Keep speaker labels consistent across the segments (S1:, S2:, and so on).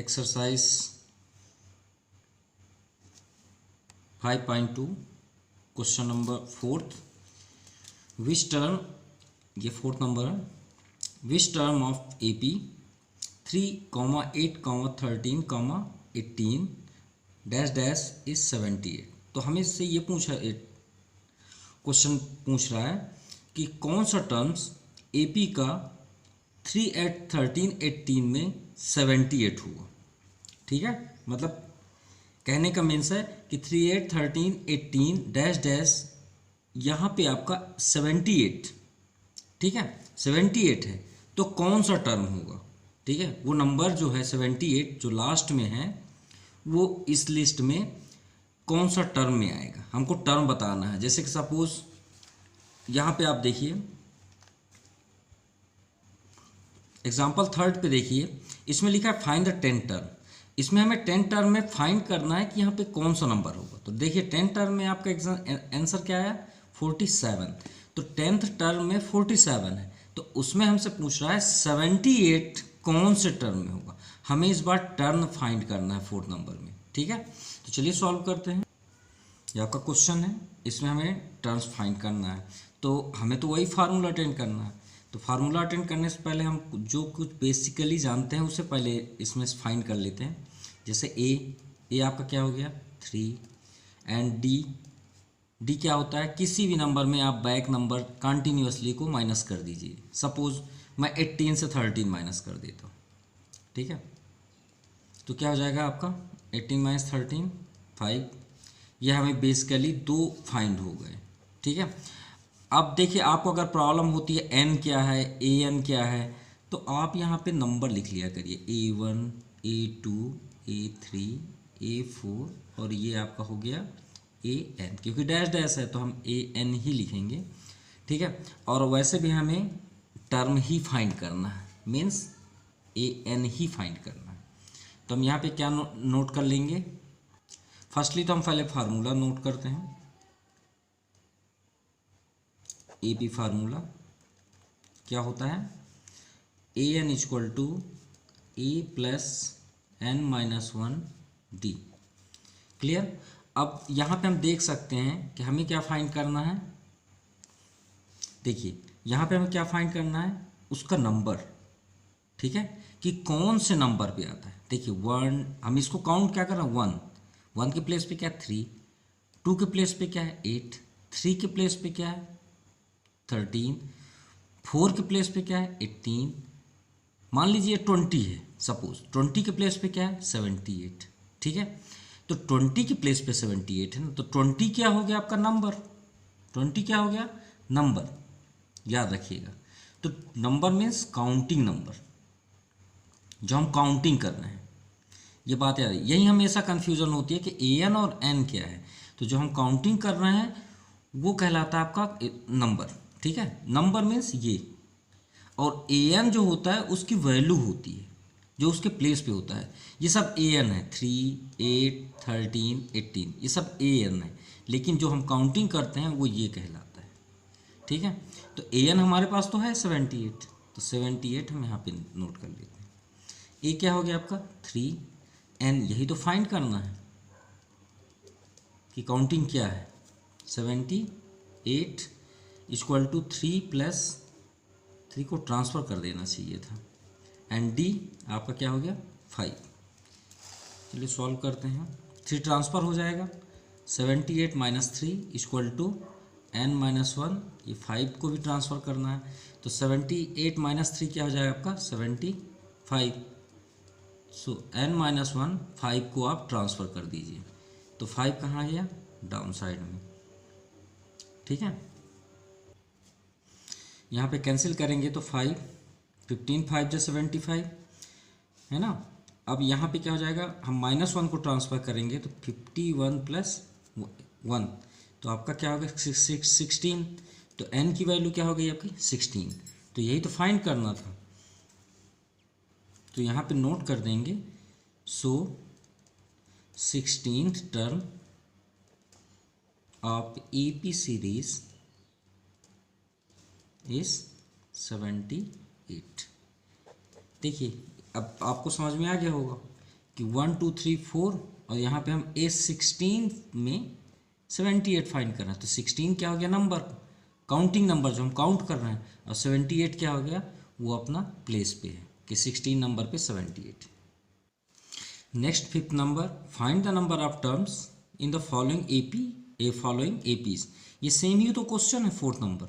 S1: Exercise 5.2 question number 4th which term, ये 4th number है, which term of AP 3,8,13,18 dash dash is 78। तो हमें इससे ये क्वेश्चन पूछ रहा है कि कौन सा टर्म्स AP का 3, 8, 13, 18 में 78 हुआ। ठीक है, मतलब कहने का मीन्स है कि 3, 8, 13, 18 डैश डैश यहाँ पे आपका 78, ठीक है 78 है, तो कौन सा टर्म होगा। ठीक है, वो नंबर जो है 78 जो लास्ट में है वो इस लिस्ट में कौन सा टर्म में आएगा, हमको टर्म बताना है। जैसे कि सपोज यहाँ पे आप देखिए एग्जाम्पल 3 पे देखिए, इसमें लिखा है फाइंड द 10 टर्म। इसमें हमें 10 टर्म में फाइंड करना है कि यहाँ पे कौन सा नंबर होगा। तो देखिए 10 टर्म में आपका आंसर क्या आया 47। तो 10th टर्म में 47 है, तो उसमें हमसे पूछ रहा है 78 कौन से टर्म में होगा। हमें इस बार टर्म फाइंड करना है 4th नंबर में। ठीक है, तो चलिए सॉल्व करते हैं। ये आपका क्वेश्चन है, इसमें हमें टर्म्स फाइंड करना है, तो हमें तो वही फार्मूला अटेंड करना है। तो फार्मूला अटेंड करने से पहले हम जो कुछ बेसिकली जानते हैं उसे पहले इसमें फाइंड कर लेते हैं। जैसे ए आपका क्या हो गया 3 एंड डी क्या होता है, किसी भी नंबर में आप बैक नंबर कंटिन्यूअसली को माइनस कर दीजिए। सपोज मैं 18 से 13 माइनस कर देता हूँ। ठीक है, तो क्या हो जाएगा आपका 18 माइनस 13 5। यह हमें बेसिकली 2 फाइंड हो गए। ठीक है, अब देखिए आपको अगर प्रॉब्लम होती है एन क्या है एन क्या है, तो आप यहाँ पे नंबर लिख लिया करिए A1 A2 A3 A4 और ये आपका हो गया AN, क्योंकि डैश डैश है तो हम AN ही लिखेंगे। ठीक है, और वैसे भी हमें टर्म ही फाइंड करना है, मीन्स AN ही फाइंड करना है। तो हम यहाँ पे क्या नोट कर लेंगे, फर्स्टली तो हम पहले फार्मूला नोट करते हैं। AP फार्मूला क्या होता है, AN equal to A plus N minus 1 D। Clear. अब यहाँ पे हम देख सकते हैं कि हमें क्या फाइंड करना है। देखिए यहाँ पे हमें क्या फाइंड करना है, उसका नंबर। ठीक है, कि कौन से नंबर पे आता है। देखिए 1, हम इसको काउंट क्या कर रहे हैं 1 के प्लेस पे क्या है 3, 2 के प्लेस पे क्या है 8, 3 के प्लेस पे क्या है 13, 4 के प्लेस पे क्या है 18, मान लीजिए 20 है, सपोज 20 के प्लेस पे क्या है 78। ठीक है, तो 20 के प्लेस पे 78 है ना, तो 20 क्या हो गया आपका नंबर, 20 क्या हो गया नंबर, याद रखिएगा। तो नंबर मीन्स काउंटिंग नंबर, जो हम काउंटिंग कर रहे हैं, ये बात याद है। यही हमेशा कन्फ्यूजन होती है कि AN और N क्या है। तो जो हम काउंटिंग कर रहे हैं वो कहलाता है आपका नंबर। ठीक है, नंबर मीन्स ये, और AN जो होता है उसकी वैल्यू होती है जो उसके प्लेस पे होता है। ये सब AN है 3, 8, 13, 18, ये सब AN है, लेकिन जो हम काउंटिंग करते हैं वो ये कहलाता है। ठीक है, तो AN हमारे पास तो है 78, तो 78 हम यहाँ पे नोट कर लेते हैं। ए क्या हो गया आपका 3, N यही तो फाइंड करना है कि काउंटिंग क्या है 78 इक्वल टू 3 प्लस 3 को ट्रांसफ़र कर देना चाहिए था, एंड D आपका क्या हो गया 5। चलिए सॉल्व करते हैं, 3 ट्रांसफ़र हो जाएगा, 78 minus 3 equal to N minus 1, ये 5 को भी ट्रांसफ़र करना है, तो 78 माइनस 3 क्या हो जाएगा आपका 75। सो N माइनस 1 5 को आप ट्रांसफ़र कर दीजिए, तो 5 कहाँ गया डाउन साइड में। ठीक है, यहाँ पे कैंसिल करेंगे तो 5, 15 5 जो 75 है ना। अब यहाँ पे क्या हो जाएगा, हम -1 को ट्रांसफ़र करेंगे तो 51 प्लस 1, तो आपका क्या होगा 16। तो N की वैल्यू क्या हो गई आपकी 16, तो यही तो फाइंड करना था। तो यहाँ पे नोट कर देंगे, सो 16th term of AP series is 78। देखिए अब आपको समझ में आ गया होगा कि 1 2 3 4 और यहाँ पे हम A16 में 78 फाइंड कर रहे हैं। तो 16 क्या हो गया नंबर, काउंटिंग नंबर जो हम काउंट कर रहे हैं, और 78 क्या हो गया, वो अपना प्लेस पे है कि 16 नंबर पे 78। Next fifth number, find the number of terms in the following APs. ये सेम ही तो क्वेश्चन है फोर्थ नंबर,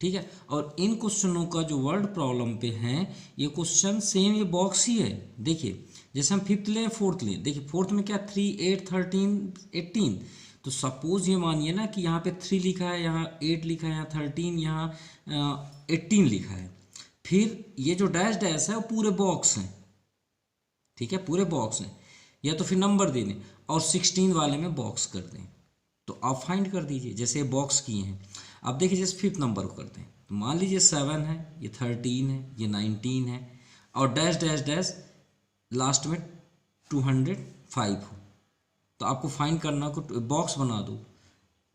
S1: ठीक है। और इन क्वेश्चनों का जो वर्ड प्रॉब्लम पे हैं, ये क्वेश्चन सेम, ये बॉक्स ही है। देखिए जैसे हम फिफ्थ लें फोर्थ लें, देखिए फोर्थ में क्या 3 8 13 18, तो सपोज ये मानिए ना कि यहाँ पे 3 लिखा है, यहाँ 8 लिखा है, यहाँ 13, यहाँ 18 लिखा है। फिर ये जो डैश डैश है वो पूरे बॉक्स हैं, ठीक है, पूरे बॉक्स हैं, या तो फिर नंबर दे दें और 16 वाले में बॉक्स कर दें। तो आप फाइंड कर दीजिए, जैसे बॉक्स किए हैं। अब देखिए जैसे फिफ्थ नंबर को करते हैं, तो मान लीजिए 7 है, ये 13 है, ये 19 है, और डैश डैश डैश लास्ट में 205 हो, तो आपको फाइंड करना को बॉक्स बना दो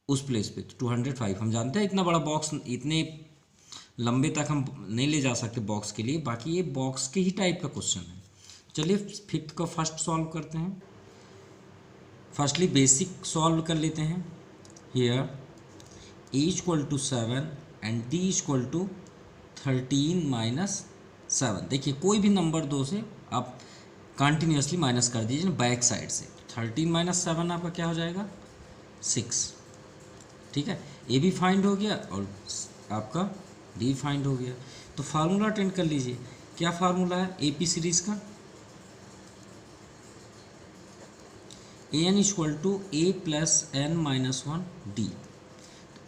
S1: उस प्लेस पे। तो 205 हम जानते हैं इतना बड़ा बॉक्स, इतने लंबे तक हम नहीं ले जा सकते बॉक्स के लिए, बाकी ये बॉक्स के ही टाइप का क्वेश्चन है। चलिए फिफ्थ का फर्स्ट सॉल्व करते हैं। फर्स्टली बेसिक सॉल्व कर लेते हैं। Here a equal to 7 and d equal to 13 minus 7। देखिए कोई भी नंबर दो से आप कंटिन्यूसली माइनस कर दीजिए ना बैक साइड से। 13 माइनस 7 आपका क्या हो जाएगा 6, ठीक है। ए भी फाइंड हो गया और आपका डी फाइंड हो गया। तो फार्मूला अटेंड कर लीजिए। क्या फार्मूला है ए पी सीरीज़ का, a n equal to a plus n minus 1 d.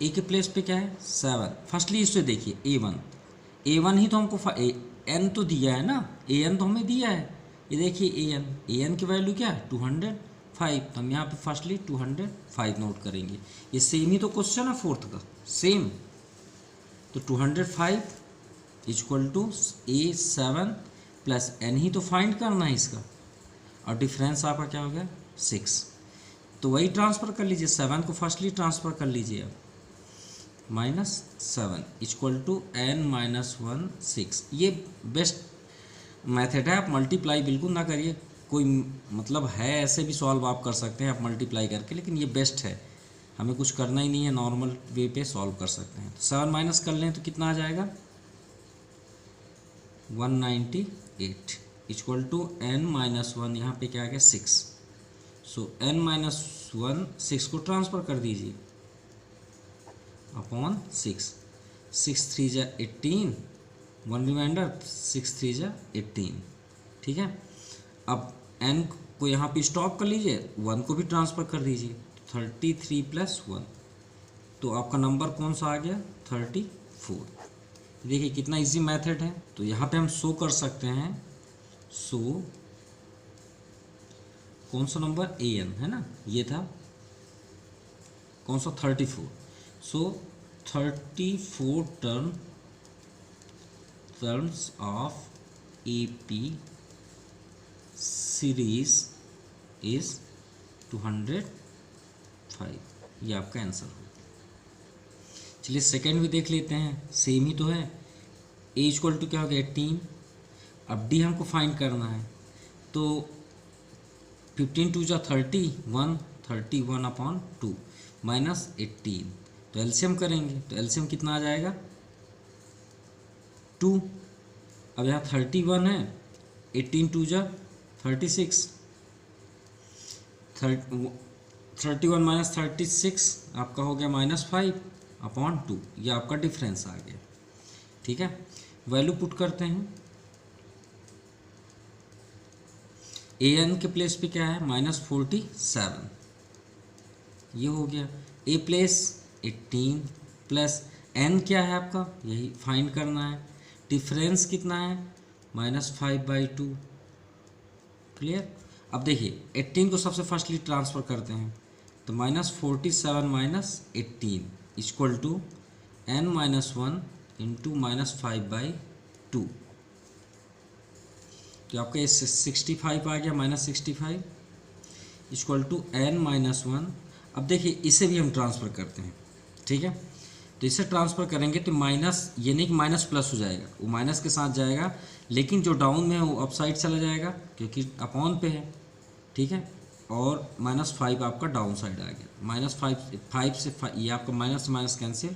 S1: A के प्लेस पे क्या है 7। फर्स्टली इससे देखिए ए वन ही तो हमको एन तो दिया है ना, ए एन तो हमें दिया है। ये देखिए ए एन की वैल्यू क्या है 205, तो हम यहाँ पे फर्स्टली 205 नोट करेंगे। ये सेम ही तो क्वेश्चन है फोर्थ का, सेम। तो 205 equal to A7 plus n ही तो फाइंड करना है इसका, और डिफरेंस आपका क्या हो गया 6। तो वही ट्रांसफ़र कर लीजिए, 7 को फर्स्टली ट्रांसफ़र कर लीजिए आप, -7 इक्वल टू n माइनस 1 6। ये बेस्ट मेथड है, आप मल्टीप्लाई बिल्कुल ना करिए। कोई मतलब है ऐसे भी सॉल्व आप कर सकते हैं आप मल्टीप्लाई करके, लेकिन ये बेस्ट है, हमें कुछ करना ही नहीं है, नॉर्मल वे पे सॉल्व कर सकते हैं। तो 7 माइनस कर लें तो कितना आ जाएगा 198 इक्वल टू n माइनस 1, यहाँ पे क्या आ गया 6। सो n माइनस 1 6 को ट्रांसफ़र कर दीजिए अपॉन 6। 6 3 जा 18, 1 रिमाइंडर, 6 3 जा 18, ठीक है। अब n को यहाँ पे स्टॉप कर लीजिए, 1 को भी ट्रांसफ़र कर दीजिए, 33 प्लस 1, तो आपका नंबर कौन सा आ गया 34। देखिए कितना इजी मेथड है। तो यहाँ पे हम शो कर सकते हैं, शो कौन सा नंबर ए एन है ना, ये था कौन सा 34। सो 34 terms of A P series is 205, ये आपका आंसर हो। चलिए सेकेंड भी देख लेते हैं, सेम ही तो है। ए इक्वल टू क्या हो गया 18, अब डी हमको फाइंड करना है। तो 15 2 जा 31, 31 अपॉन 2 माइनस 18, तो एलसीएम करेंगे, तो एलसीएम कितना आ जाएगा 2। अब यहाँ 31 है, 18 2 जा 36, 31 माइनस 36 आपका हो गया -5 अपॉन 2, ये आपका डिफरेंस आ गया, ठीक है। वैल्यू पुट करते हैं, ए एन के प्लेस पे क्या है -47, ये हो गया। ए प्लेस 18 प्लस एन क्या है आपका, यही फाइंड करना है। डिफरेंस कितना है -5/2, क्लियर। अब देखिए 18 को सबसे फर्स्टली ट्रांसफ़र करते हैं, तो -47 minus 18 equal to n minus 1 into -5/2, तो आपका ये 65 आ गया, -65 इक्वल टू n माइनस 1। अब देखिए इसे भी हम ट्रांसफ़र करते हैं, ठीक है। तो इसे ट्रांसफ़र करेंगे तो माइनस, ये नहीं कि माइनस प्लस हो जाएगा, वो माइनस के साथ जाएगा, लेकिन जो डाउन में है वो अप साइड चला जाएगा क्योंकि अपॉन पे है, ठीक है, और -5 आपका डाउन साइड आ गया। -5 से ये आपका माइनस माइनस कैंसिल,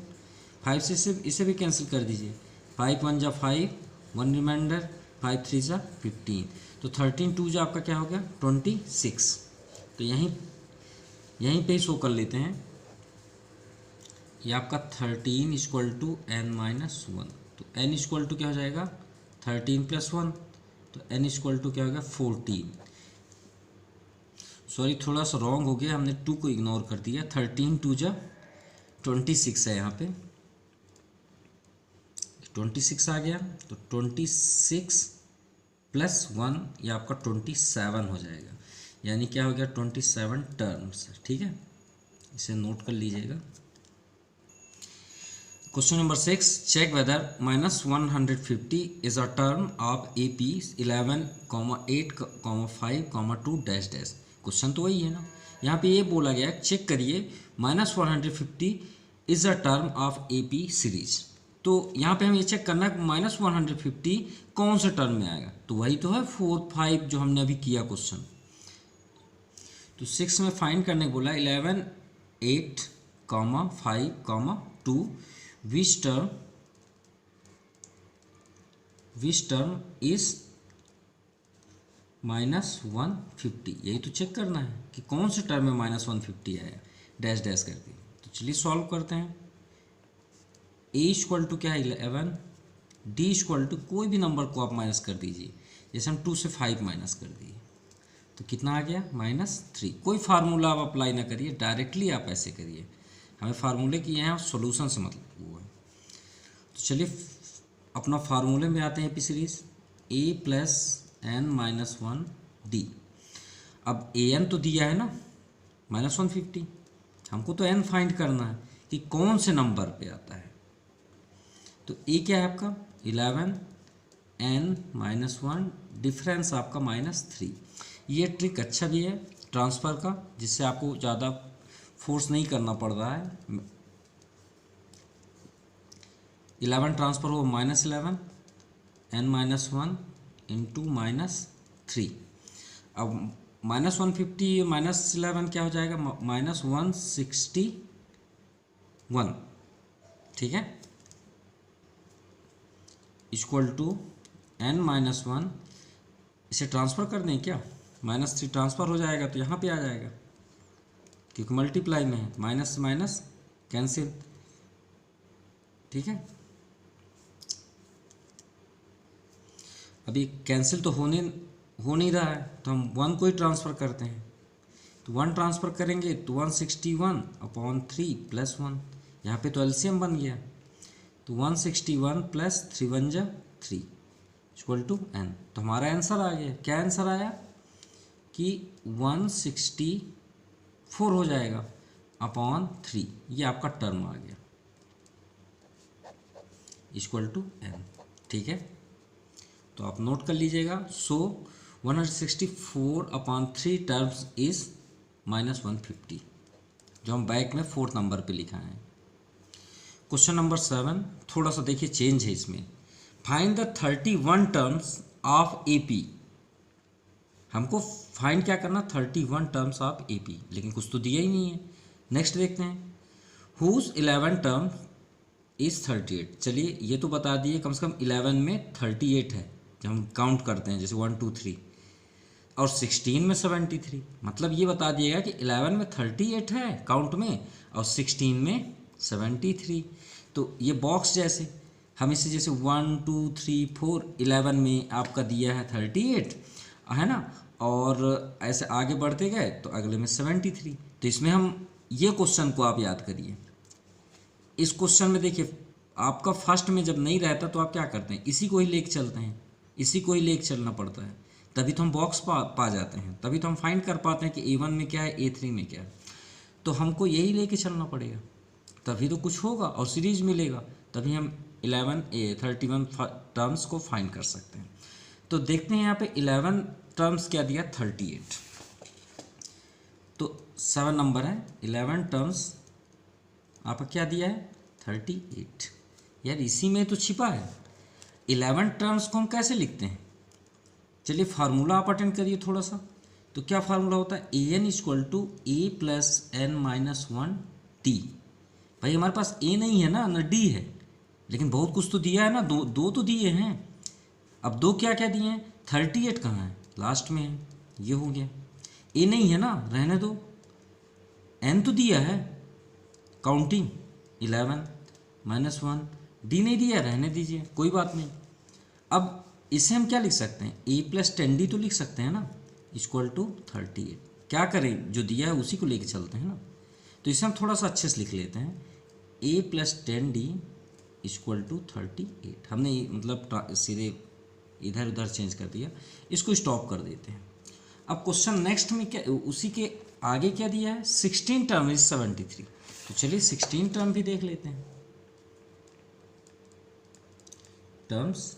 S1: 5 से इसे भी कैंसिल कर दीजिए। 5 1 जा 5, 1 रिमाइंडर, 5 3 जा 15, तो 13 2 जा आपका क्या हो गया 26। तो यहीं पे ही शो कर लेते हैं, ये आपका 13 इक्वल टू n-1, तो n इक्वल टू क्या हो जाएगा 13 + 1, तो n इक्वल टू क्या हो गया 14। सॉरी थोड़ा सा रॉन्ग हो गया, हमने 2 को इग्नोर कर दिया। 13 2 जा 26 है, यहाँ पे 26 आ गया, तो 26 + 1 ये आपका 27 हो जाएगा, यानी क्या हो गया 27 टर्म्स। ठीक है, इसे नोट कर लीजिएगा। Question number 6, check whether -150 is a term of AP 11, 8, 5, 2 dash dash. Question तो वही है ना, यहाँ पे ये बोला गया चेक करिए -150 is a term of AP series. तो यहाँ पे हमें ये चेक करना है -150 कौन से टर्म में आएगा, तो वही तो है 4 5 जो हमने अभी किया क्वेश्चन। तो 6 में फाइंड करने को बोला 11, 8, 5, 2 which term is -150। यही तो चेक करना है कि कौन से टर्म में -150 आया, डैश डैश करके। तो चलिए सॉल्व करते हैं। a इक्वल टू क्या है 11, d इक्वल टू कोई भी नंबर को आप माइनस कर दीजिए, जैसे हम 2 से 5 माइनस कर दिए तो कितना आ गया -3। कोई फार्मूला आप अप्लाई ना करिए, डायरेक्टली आप ऐसे करिए, हमें फार्मूले किए हैं और सॉल्यूशन से मतलब हुआ है। तो चलिए अपना फार्मूले में आते हैं AP series, a + n-1 d। अब an तो दिया है ना -150, हमको तो n फाइंड करना है कि कौन से नंबर पे आता है। तो a क्या है आपका 11, n-1, डिफरेंस आपका -3। ये ट्रिक अच्छा भी है ट्रांसफ़र का, जिससे आपको ज़्यादा फोर्स नहीं करना पड़ रहा है। 11 ट्रांसफ़र हो -11, n-1 इंटू -3। अब -150 -11 क्या हो जाएगा -161। ठीक है, इक्वल टू n-1, इसे ट्रांसफ़र कर दें क्या, -3 ट्रांसफ़र हो जाएगा तो यहाँ पे आ जाएगा, क्योंकि मल्टीप्लाई में है, माइनस से माइनस कैंसिल। ठीक है, अभी कैंसिल तो हो नहीं रहा है, तो हम 1 को ही ट्रांसफ़र करते हैं। तो 1 ट्रांसफ़र करेंगे तो 161/3 + 1, यहाँ पे तो एलसीएम बन गया, तो 161 + 3 1 जा 3 इक्वल टू n। तो हमारा आंसर आ गया, क्या आंसर आया कि 164 हो जाएगा /3, ये आपका टर्म आ गया इक्वल टू n। ठीक है, तो आप नोट कर लीजिएगा। सो 164/3 टर्म्स इज -150, जो हम बैक में 4th नंबर पे लिखा है। क्वेश्चन नंबर 7, थोड़ा सा देखिए चेंज है इसमें। Find the 31 terms of AP। हमको फाइंड क्या करना 31 टर्म्स ऑफ AP, लेकिन कुछ तो दिया ही नहीं है। नेक्स्ट देखते हैं, हुज 11 टर्म इज 38। चलिए ये तो बता दिए, कम से कम 11 में 38 है जब हम काउंट करते हैं, जैसे 1 2 3, और 16 में 73। मतलब ये बता दिएगा कि 11 में 38 है काउंट में और 16 में 73। तो ये बॉक्स जैसे हम इसे जैसे 1 2 3 4 11 में आपका दिया है 38 है ना, और ऐसे आगे बढ़ते गए तो अगले में 73। तो इसमें हम ये क्वेश्चन को आप याद करिए। इस क्वेश्चन में देखिए आपका फर्स्ट में जब नहीं रहता तो आप क्या करते हैं, इसी को ही लेके चलते हैं, इसी को ही लेके चलना पड़ता है, तभी तो हम बॉक्स पा जाते हैं, तभी तो हम फाइंड कर पाते हैं कि A1 में क्या है, A3 में क्या है। तो हमको यही लेके चलना पड़ेगा, तभी तो कुछ होगा और सीरीज मिलेगा, तभी हम 31 टर्म्स को फाइंड कर सकते हैं। तो देखते हैं यहाँ पे 11 टर्म्स क्या दिया 38, तो 7 नंबर है, 11 टर्म्स आपका क्या दिया है 38। यार इसी में तो छिपा है। 11 टर्म्स को हम कैसे लिखते हैं, चलिए फार्मूला आप अटेंड करिए थोड़ा सा। तो क्या फार्मूला होता है, a n equal to a plus n minus one d. भाई हमारे पास ए नहीं है ना डी है, लेकिन बहुत कुछ तो दिया है ना, दो दो तो दिए हैं। अब दो क्या क्या दिए हैं, 38 कहाँ है, लास्ट में है, ये हो गया। ए नहीं है ना, रहने दो। एन तो दिया है, काउंटिंग 11 माइनस वन, डी नहीं दिया, रहने दीजिए, कोई बात नहीं। अब इसे हम क्या लिख सकते हैं, ए प्लस 10d तो लिख सकते हैं ना, इक्वल टू 38। क्या करें, जो दिया है उसी को लेके चलते हैं ना। तो इसे हम थोड़ा सा अच्छे से लिख लेते हैं, a plus 10d equal to 38। हमने मतलब सीधे इधर उधर चेंज कर दिया, इसको स्टॉप कर देते हैं। अब क्वेश्चन नेक्स्ट में क्या, उसी के आगे क्या दिया है, 16 टर्म इज 73। तो चलिए 16 टर्म भी देख लेते हैं। टर्म्स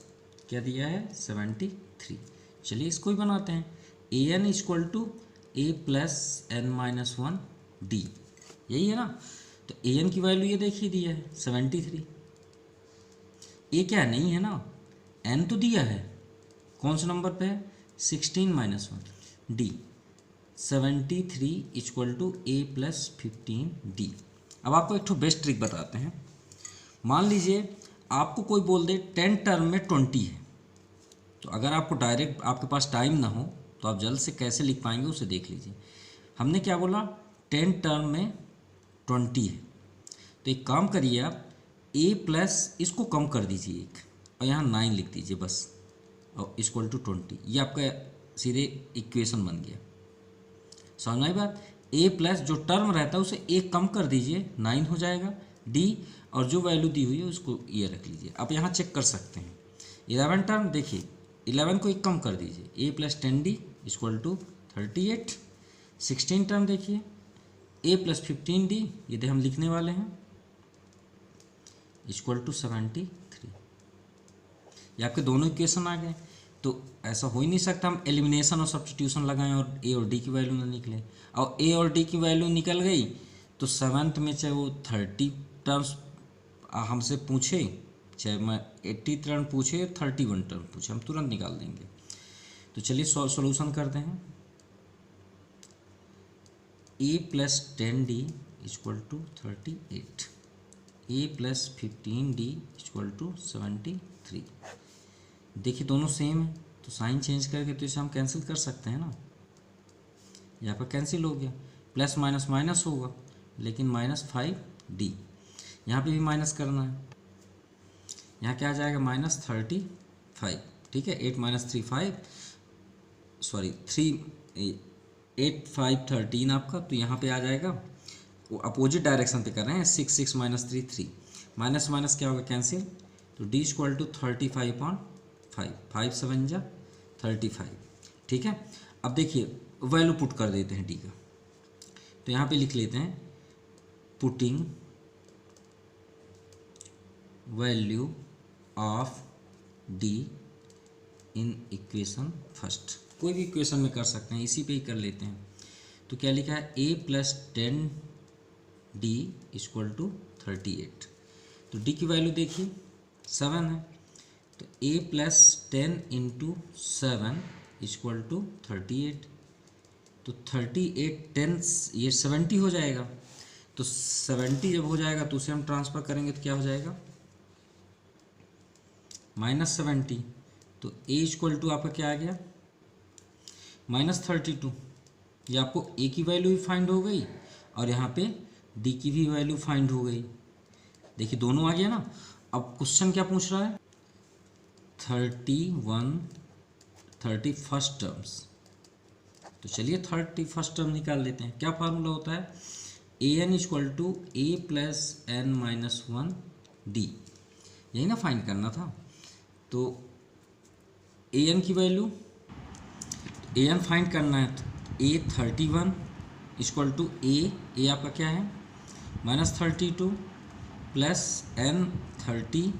S1: क्या दिया है, 73। चलिए इसको ही बनाते हैं, a n equal to a plus n minus one d, यही है ना। तो ए एन की वैल्यू ये देखिए दिया है 73, ए क्या नहीं है ना, एन तो दिया है, कौन से नंबर पे है, 16 minus one d, 73 equal to a plus 15 d. अब आपको एक ठो बेस्ट ट्रिक बताते हैं। मान लीजिए आपको कोई बोल दे 10 टर्म में 20 है, तो अगर आपको डायरेक्ट आपके पास टाइम ना हो तो आप जल्द से कैसे लिख पाएंगे उसे देख लीजिए। हमने क्या बोला, 10 टर्म में 20 है, तो एक काम करिए आप, ए प्लस इसको कम कर दीजिए एक, और यहाँ 9 लिख दीजिए बस, और इक्वल टू 20। ये आपका सीधे इक्वेशन बन गया। समझ आई बात, ए प्लस जो टर्म रहता है उसे एक कम कर दीजिए, 9 हो जाएगा डी, और जो वैल्यू दी हुई है उसको ये रख लीजिए। आप यहाँ चेक कर सकते हैं 11 टर्म, देखिए 11 को एक कम कर दीजिए, a plus 10d equal to 38। 16 term देखिए, ए प्लस 15d, ये हम लिखने वाले हैं, इक्वल टू 73। ये आपके दोनों इक्वेशन आ गए। तो ऐसा हो ही नहीं सकता हम एलिमिनेशन और सब्स्टिट्यूशन लगाएं और ए और डी की वैल्यू ना निकले। और ए और डी की वैल्यू निकल गई तो 7th में चाहे वो 30 टर्म्स हमसे पूछे, चाहे मैं 80 टर्म पूछे 31 टर्म पूछे, हम तुरंत निकाल देंगे। तो चलिए सॉल्यूशन करते हैं। A plus 10d equal to 38, a plus 15d equal to 73। देखिए दोनों सेम है, तो साइन चेंज करके तो इसे हम कैंसिल कर सकते हैं ना, यहाँ पर कैंसिल हो गया, प्लस माइनस माइनस होगा, लेकिन -5d, यहाँ पे भी माइनस करना है, यहाँ क्या आ जाएगा -35, ठीक है, 8 माइनस 3 5, सॉरी 8 5 13 आपका, तो यहाँ पे आ जाएगा, वो अपोजिट डायरेक्शन पे कर रहे हैं, 6 6 माइनस 3 3, माइनस माइनस क्या होगा कैंसिल, तो d इक्वल टू 35/5, 5 7 जा 35, ठीक है। अब देखिए वैल्यू पुट कर देते हैं d का, तो यहाँ पे लिख लेते हैं putting value of d in equation first. कोई भी इक्वेशन में कर सकते हैं, इसी पे ही कर लेते हैं। तो क्या लिखा है, a plus 10d equal to 38। तो d की वैल्यू देखिए 7 है, तो a plus 10 into 7 equal to 38। तो 38 10 ये 70 हो जाएगा, तो 70 जब हो जाएगा तो उसे हम ट्रांसफ़र करेंगे तो क्या हो जाएगा -70। तो a इक्वल टू आपका क्या आ गया -32। ये आपको a की वैल्यू भी फाइंड हो गई और यहाँ पे d की भी वैल्यू फाइंड हो गई। देखिए दोनों आ गया ना। अब क्वेश्चन क्या पूछ रहा है, 31 टर्म्स। तो चलिए 31 टर्म निकाल लेते हैं। क्या फार्मूला होता है, a n equal to a plus n minus one d, यही ना फाइंड करना था। तो ए एन की वैल्यू, ए एन फाइंड करना है, तो ए 31 इक्वल टू ए आपका क्या है -32 प्लस एन 30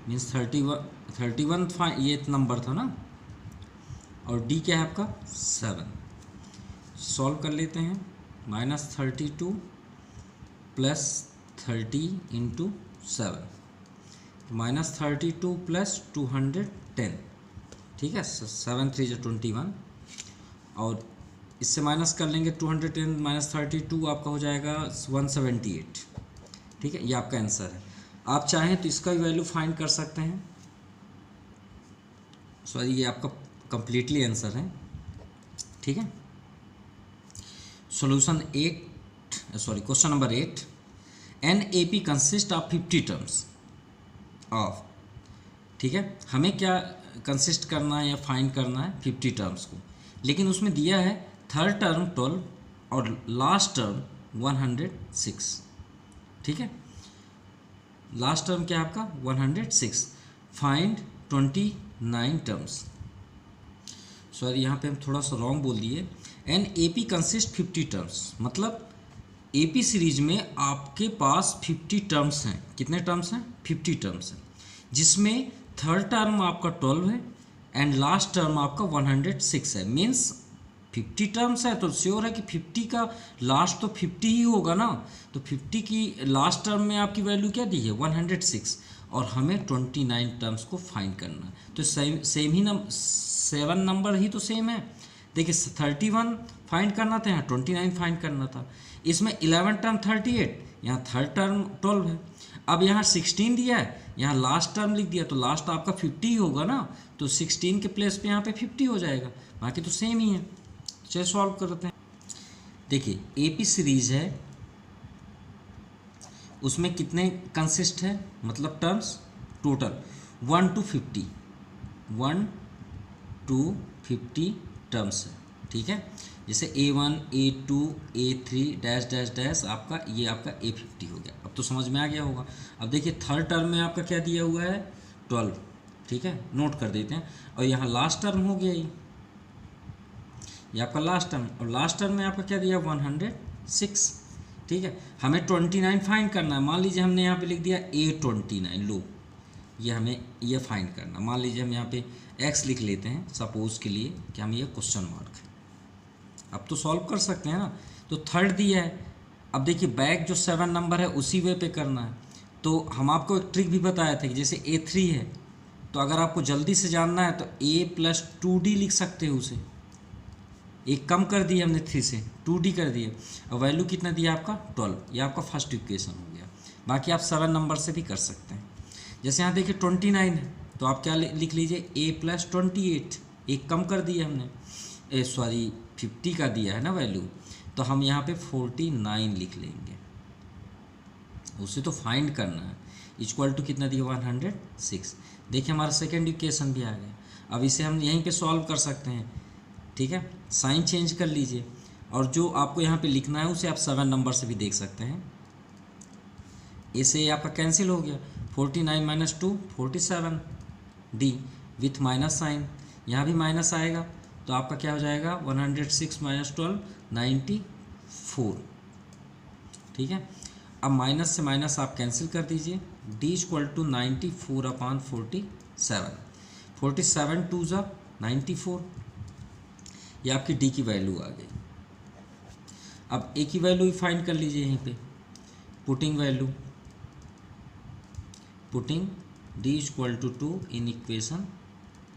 S1: मीन्स 31 ये नंबर था ना, और डी क्या है आपका 7। सॉल्व कर लेते हैं, -32 प्लस 30 इंटू 7, -32 प्लस 210, ठीक है, 7 3 21, और इससे माइनस कर लेंगे 210 माइनस 32 आपका हो जाएगा 178। ठीक है, ये आपका आंसर है। आप चाहें तो इसका भी वैल्यू फाइंड कर सकते हैं। सॉरी, ये आपका कंप्लीटली आंसर है। ठीक है, solution 8, sorry question number 8, an A P consist of 50 terms of. ठीक है, हमें क्या कंसिस्ट करना है या फाइंड करना है 50 टर्म्स को, लेकिन उसमें दिया है थर्ड टर्म 12 और लास्ट टर्म 106। ठीक है, लास्ट टर्म क्या है आपका 106। Find 29 terms. सॉरी, यहाँ पे हम थोड़ा सा रॉन्ग बोल दिए। An A P consist 50 terms, मतलब ए पी सीरीज में आपके पास 50 टर्म्स हैं। कितने टर्म्स हैं? 50 टर्म्स हैं, जिसमें थर्ड टर्म आपका 12 है एंड लास्ट टर्म आपका 106 है। मीन्स 50 टर्म्स है तो श्योर है कि 50 का लास्ट तो 50 ही होगा ना। तो 50 की लास्ट टर्म में आपकी वैल्यू क्या दी है 106, और हमें 29 टर्म्स को फाइंड करना है। तो सेम ही 7 नंबर ही तो सेम है। देखिए 31 फाइंड करना था, यहाँ 29 फाइंड करना था। इसमें 11 टर्म 38, यहाँ थर्ड टर्म 12 है। अब यहाँ 16 दिया है, यहाँ लास्ट टर्म लिख दिया, तो लास्ट आपका 50 ही होगा ना। तो 16 के प्लेस पे यहाँ पे 50 हो जाएगा, बाकी तो सेम ही है। चलिए सॉल्व करते हैं। देखिए एपी सीरीज है, उसमें कितने कंसिस्ट है, मतलब terms total 1 to 50, 1 to 50 terms है। ठीक है, जैसे A1, A2, A3 dash dash dash आपका, ये आपका A50 हो गया। अब तो समझ में आ गया होगा। अब देखिए थर्ड टर्म में आपका क्या दिया हुआ है 12। ठीक है, नोट कर देते हैं। और यहाँ लास्ट टर्म हो गया, ये आपका लास्ट टर्म, और लास्ट टर्म में आपका क्या दिया 106। ठीक है, हमें 29 फाइंड करना है। मान लीजिए हमने यहाँ पे लिख दिया A29, लो ये हमें ये फाइंड करना। मान लीजिए हम यहाँ पे x लिख लेते हैं सपोज के लिए कि हम ये क्वेश्चन मार्क है। अब तो सॉल्व कर सकते हैं ना। तो थर्ड दिया है। अब देखिए बैक जो 7 नंबर है उसी वे पे करना है। तो हम आपको एक ट्रिक भी बताए थे कि जैसे A3 है, तो अगर आपको जल्दी से जानना है तो A+2D लिख सकते हो उसे। एक कम कर दिया हमने 3 से, 2D कर दिए, और वैल्यू कितना दिया आपका 12। ये आपका फर्स्ट इक्वेशन हो गया। बाकी आप 7 नंबर से भी कर सकते हैं। जैसे यहाँ देखिए 29 है, तो आप क्या लिख लीजिए A+28। एक कम कर दिया हमने, सॉरी 50 का दिया है ना वैल्यू, तो हम यहाँ पे 49 लिख लेंगे। उसे तो फाइंड करना है। इक्वल टू कितना दिया 106। देखिए हमारा सेकेंड इक्वेशन भी आ गया। अब इसे हम यहीं पे सॉल्व कर सकते हैं। ठीक है, साइन चेंज कर लीजिए, और जो आपको यहाँ पे लिखना है उसे आप 7 नंबर से भी देख सकते हैं। इसे आपका कैंसिल हो गया, 49 - 2 47 डी विथ माइनस साइन, यहाँ भी माइनस आएगा, तो आपका क्या हो जाएगा 106 - 12 94। ठीक है, अब माइनस से माइनस आप कैंसिल कर दीजिए। डी = 94/47, 47 2 ज़ा 94। ये आपकी डी की वैल्यू आ गई। अब ए की वैल्यू फाइंड कर लीजिए यहीं पे। Putting D = 2 in equation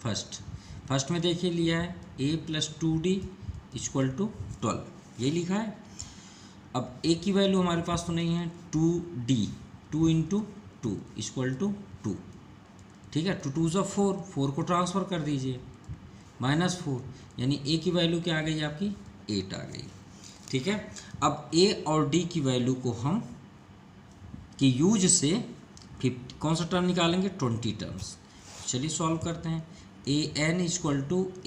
S1: first में देखिए लिया है A+2D = 12, ये लिखा है। अब ए की वैल्यू हमारे पास तो नहीं है, 2D 2 × 2 = 2। ठीक है, 2 2 ज़ा 4, 4 को ट्रांसफ़र कर दीजिए -4, यानी ए की वैल्यू क्या आ गई आपकी 8 आ गई। ठीक है, अब ए और डी की वैल्यू को हम कि यूज से 50 कौन सा टर्म निकालेंगे 20 टर्म्स। चलिए सॉल्व करते हैं। AN =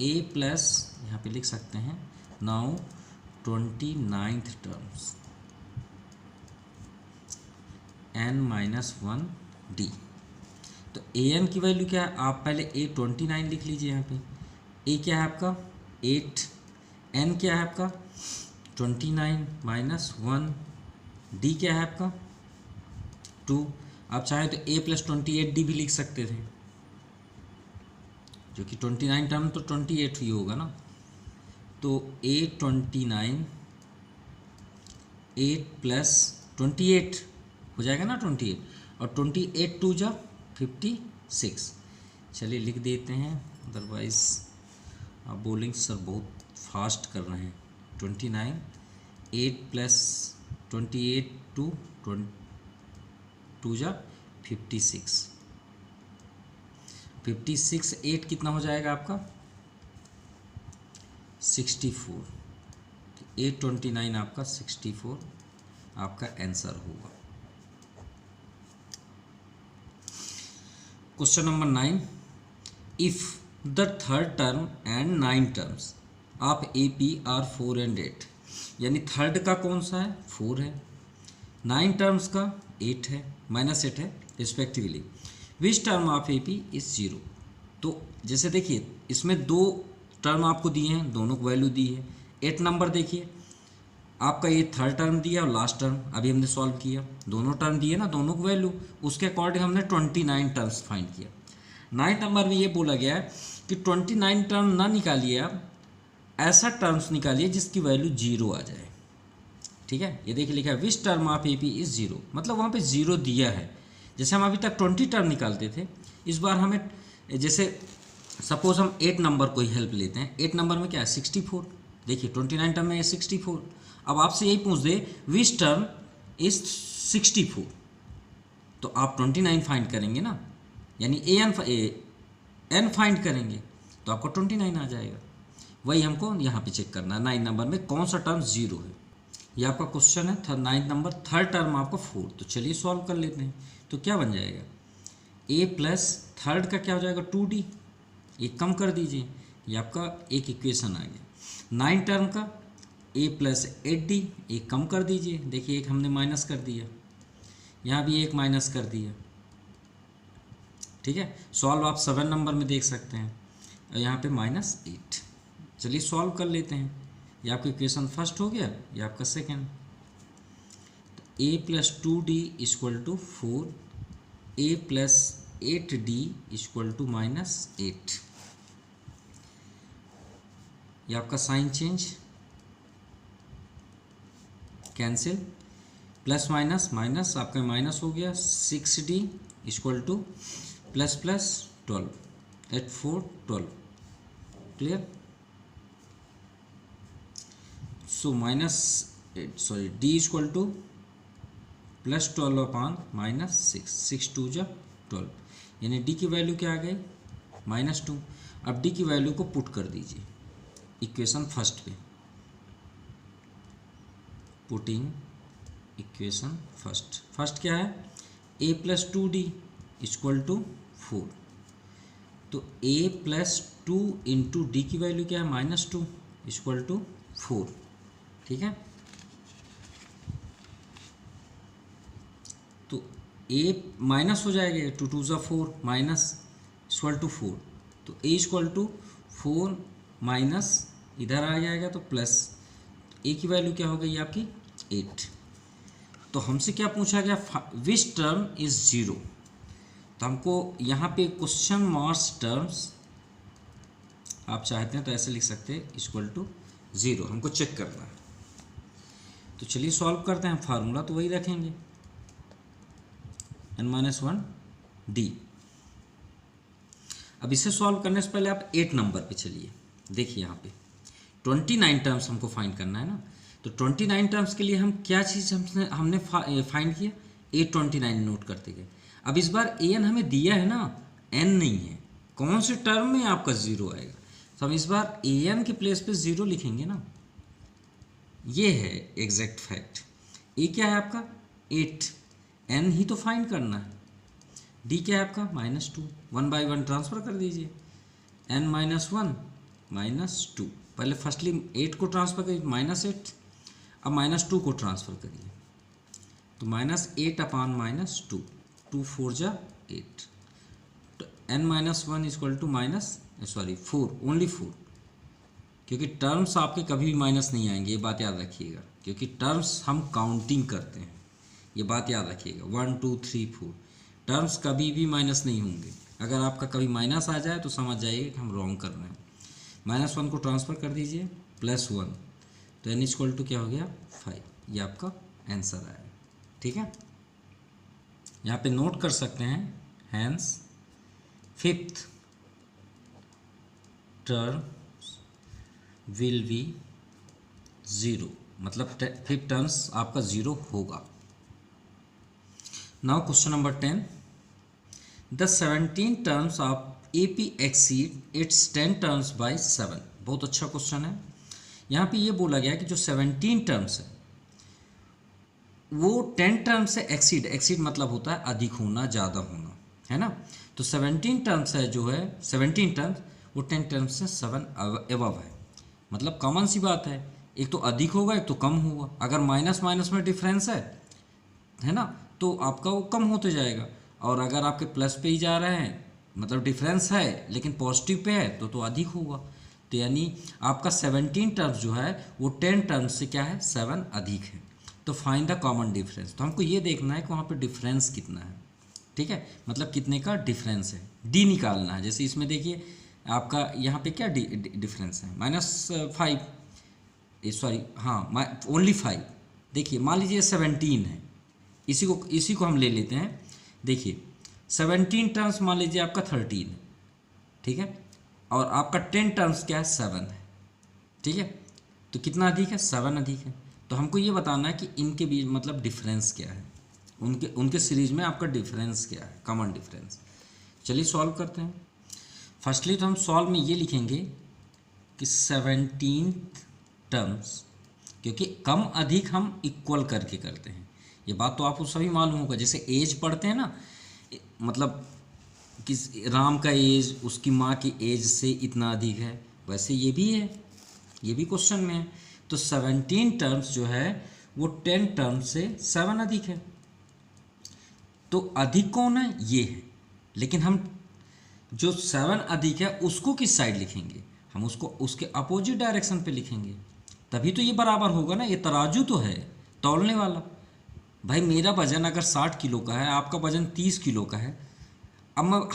S1: A प्लस, यहाँ पे लिख सकते हैं नाउ 29th टर्म्स n-1D। तो AN की वैल्यू क्या है, आप पहले A29 लिख लीजिए। यहाँ पे A क्या है आपका 8, N क्या है आपका 29 - 1, D क्या है आपका 2। आप चाहें तो A+28D भी लिख सकते थे, जो कि 29 टर्म तो 28 ही होगा ना। तो A29 8 + 28 हो जाएगा ना 28, और 28 2 ज़ा 56। चलिए लिख देते हैं, अदरवाइज़ आप बोलेंगे सर बहुत फास्ट कर रहे हैं। 29, 8 प्लस 28 टू 2 जा 56, 56 8 कितना हो जाएगा आपका 64। 829 आपका 64 आपका आंसर होगा। Question number 9, if the third term and 9 terms of A P R 4 and 8, यानी थर्ड का कौन सा है 4 है, 9 टर्म्स का 8 है, -8 है respectively, which term of A P is 0। तो जैसे देखिए इसमें 2 टर्म आपको दिए हैं, दोनों को वैल्यू दी है। 8 नंबर देखिए आपका ये थर्ड टर्म दिया और लास्ट टर्म अभी हमने सॉल्व किया, दोनों टर्म दिए ना, दोनों को वैल्यू, उसके अकॉर्डिंग हमने 29 टर्म्स फाइंड किया। 9 नंबर में ये बोला गया है कि 29 टर्म ना निकालिए आप, ऐसा टर्म्स निकालिए जिसकी वैल्यू 0 आ जाए। ठीक है, ये देखिए लिखा है which term of A P is 0, मतलब वहाँ पे 0 दिया है। जैसे हम अभी तक 20 टर्म निकालते थे, इस बार हमें जैसे सपोज हम 8 नंबर को ही हेल्प लेते हैं। 8 नंबर में क्या है 64, देखिए 29 टर्म में 64। अब आपसे यही पूछ दे विच टर्म इज 64, तो आप 29 फाइंड करेंगे ना, यानी एन फाइंड करेंगे तो आपको 29 आ जाएगा। वही हमको यहाँ पे चेक करना है 9 नंबर में कौन सा टर्म 0 है। ये आपका क्वेश्चन है 9 नंबर, थर्ड टर्म आपका 4। तो चलिए सॉल्व कर लेते हैं। तो क्या बन जाएगा a प्लस थर्ड का क्या हो जाएगा 2d, एक कम कर दीजिए, ये आपका एक इक्वेशन आ गया। 9 टर्म का a प्लस 8d, एक कम कर दीजिए, देखिए एक हमने माइनस कर दिया, यहाँ भी एक माइनस कर दिया। ठीक है, सॉल्व आप 7 नंबर में देख सकते हैं, और यहाँ पे -8। चलिए सॉल्व कर लेते हैं। ये आपका इक्वेशन फर्स्ट हो गया, ये आपका सेकेंड। तो a plus 2d equal to 4, a plus 8d equal to -8। ये आपका sign change, cancel, plus minus minus आपका माइनस हो गया। 6d equal to plus plus 12, 8 4 12, clear. So d equal to plus 12 upon -6, 6 2 जा 12, यानी d की value क्या आ गई -2। अब d की वैल्यू को पुट कर दीजिए इक्वेशन फर्स्ट पे, पुटिंग इक्वेशन फर्स्ट क्या है a plus 2d equal to 4, तो a प्लस 2 इंटू डी की वैल्यू क्या है -2 इक्वल टू 4। ठीक है, तो a माइनस हो जाएगा, 2 2 ज़ा 4 माइनस इक्वल टू 4, तो a इक्वल टू 4 माइनस इधर आ जाएगा तो प्लस, a की वैल्यू क्या हो गई आपकी 8। तो हमसे क्या पूछा गया विच टर्म इज 0, तो हमको यहाँ पे क्वेश्चन मार्क्स टर्म्स आप चाहते हैं तो ऐसे लिख सकते हैं इक्वल टू 0, हमको चेक करना है। तो चलिए सॉल्व करते हैं, फार्मूला तो वही रखेंगे n-1 d। अब इसे सॉल्व करने से पहले आप 8 नंबर पे चलिए, देखिए यहाँ पे 29 टर्म्स हमको फाइंड करना है ना, तो 29 टर्म्स के लिए हम क्या चीज़ हमने फाइंड किया, 829 नोट करते गए। अब इस बार an हमें दिया है ना, n नहीं है, कौन से टर्म में आपका 0 आएगा, तो हम इस बार an के प्लेस पे 0 लिखेंगे ना, ये है एग्जैक्ट फैक्ट। a क्या है आपका 8, n ही तो फाइंड करना है, d क्या है आपका -2, 1 बाई 1 ट्रांसफ़र कर दीजिए, n-1 -2, पहले फर्स्टली 8 को ट्रांसफ़र करिए -8, अब -2 को ट्रांसफ़र करिए, तो -8 अपान -2, 2 4 जा 8, तो n-1 इक्वल टू -4 ओनली 4, क्योंकि टर्म्स आपके कभी भी माइनस नहीं आएंगे, ये बात याद रखिएगा, क्योंकि टर्म्स हम काउंटिंग करते हैं, ये बात याद रखिएगा। 1 2 3 4 टर्म्स कभी भी माइनस नहीं होंगे। अगर आपका कभी माइनस आ जाए तो समझ जाइए कि हम रॉन्ग कर रहे हैं। -1 को ट्रांसफ़र कर दीजिए, +1, तो n इक्वल टू क्या हो गया 5, ये आपका आंसर आएगा। ठीक है, यहाँ पे नोट कर सकते हैं, hence 5th term will be 0, मतलब 5 टर्म्स आपका 0 होगा। Now question number 10, the 17 terms of AP exceed its 10 terms by 7। बहुत अच्छा क्वेश्चन है। यहाँ पे ये बोला गया कि जो 17 टर्म्स है वो 10 टर्म्स से एक्सीड मतलब होता है अधिक होना, ज़्यादा होना, है ना। तो 17 टर्म्स है जो है 17 टर्म्स वो 10 टर्म्स से 7 एबव है, मतलब कॉमन सी बात है, एक तो अधिक होगा एक तो कम होगा। अगर माइनस माइनस में डिफरेंस है ना, तो आपका वो कम होते जाएगा, और अगर आपके प्लस पे ही जा रहे हैं मतलब डिफरेंस है लेकिन पॉजिटिव पे है तो अधिक होगा। तो यानी आपका 17 टर्म्स जो है वो 10 टर्म्स से क्या है 7 अधिक है। तो फाइंड द कॉमन डिफरेंस, तो हमको ये देखना है कि वहाँ पे डिफरेंस कितना है, ठीक है, मतलब कितने का डिफरेंस है, डी निकालना है। जैसे इसमें देखिए आपका यहाँ पे क्या डिफरेंस है -5, सॉरी हाँ ओनली 5। देखिए मान लीजिए 17 है, इसी को हम ले लेते हैं। देखिए 17 टर्म्स मान लीजिए आपका 13 है, ठीक है, और आपका 10 टर्म्स क्या है 7 है, ठीक है, तो कितना अधिक है 7 अधिक है। तो हमको ये बताना है कि इनके बीच मतलब डिफरेंस क्या है, उनके सीरीज में आपका डिफरेंस क्या है, कॉमन डिफरेंस। चलिए सॉल्व करते हैं। फर्स्टली तो हम सॉल्व में ये लिखेंगे कि 17 टर्म्स, क्योंकि कम अधिक हम इक्वल करके करते हैं, ये बात तो आपको सभी मालूम होगा। जैसे एज पढ़ते हैं ना, मतलब किस राम का एज उसकी माँ की एज से इतना अधिक है, वैसे ये भी है, ये भी क्वेश्चन में है। तो 17 टर्म्स जो है वो 10 टर्म्स से 7 अधिक है। तो अधिक कौन है, ये है, लेकिन हम जो 7 अधिक है उसको किस साइड लिखेंगे, हम उसको उसके अपोजिट डायरेक्शन पे लिखेंगे, तभी तो ये बराबर होगा ना। ये तराजू तो है तौलने वाला। भाई मेरा वजन अगर 60 किलो का है, आपका वजन 30 किलो का है, अब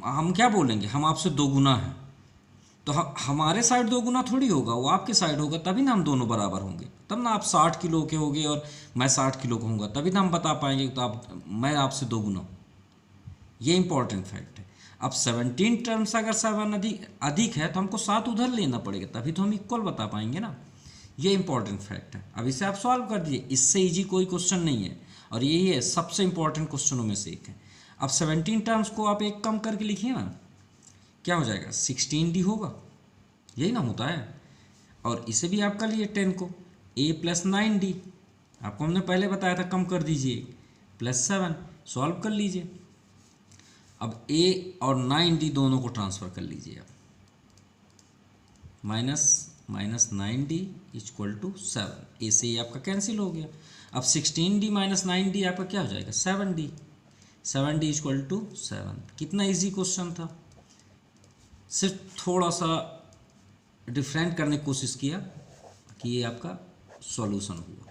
S1: हम क्या बोलेंगे, हम आपसे 2 गुना हैं, तो हमारे साइड 2 गुना थोड़ी होगा, वो आपके साइड होगा, तभी ना हम दोनों बराबर होंगे। तब ना आप 60 किलो के होगे और मैं 60 किलो का होऊंगा, तभी ना हम बता पाएंगे तो मैं आपसे 2 गुना। ये इंपॉर्टेंट फैक्ट है। अब 17 टर्म्स अगर 7 अधिक है तो हमको 7 उधर लेना पड़ेगा, तभी तो हम इक्वल बता पाएंगे ना। ये इंपॉर्टेंट फैक्ट है। अब इसे आप सॉल्व कर दीजिए, इससे इजी कोई क्वेश्चन नहीं है, और यही है सबसे इंपॉर्टेंट क्वेश्चनों में से एक है। अब 17 टर्म्स को आप एक कम करके लिखिए ना, क्या हो जाएगा 16D होगा, यही ना होता है। और इसे भी आप कर लिए 10 को A + 9D, आपको हमने पहले बताया था, कम कर दीजिए +7, सॉल्व कर लीजिए। अब A और 9D दोनों को ट्रांसफ़र कर लीजिए आप, -9D = 7, A से ये आपका कैंसिल हो गया। अब 16D - 9D आपका क्या हो जाएगा 7D, 7D = 7। कितना इजी क्वेश्चन था, सिर्फ थोड़ा सा डिफरेंट करने की कोशिश किया कि ये आपका सॉल्यूशन हुआ।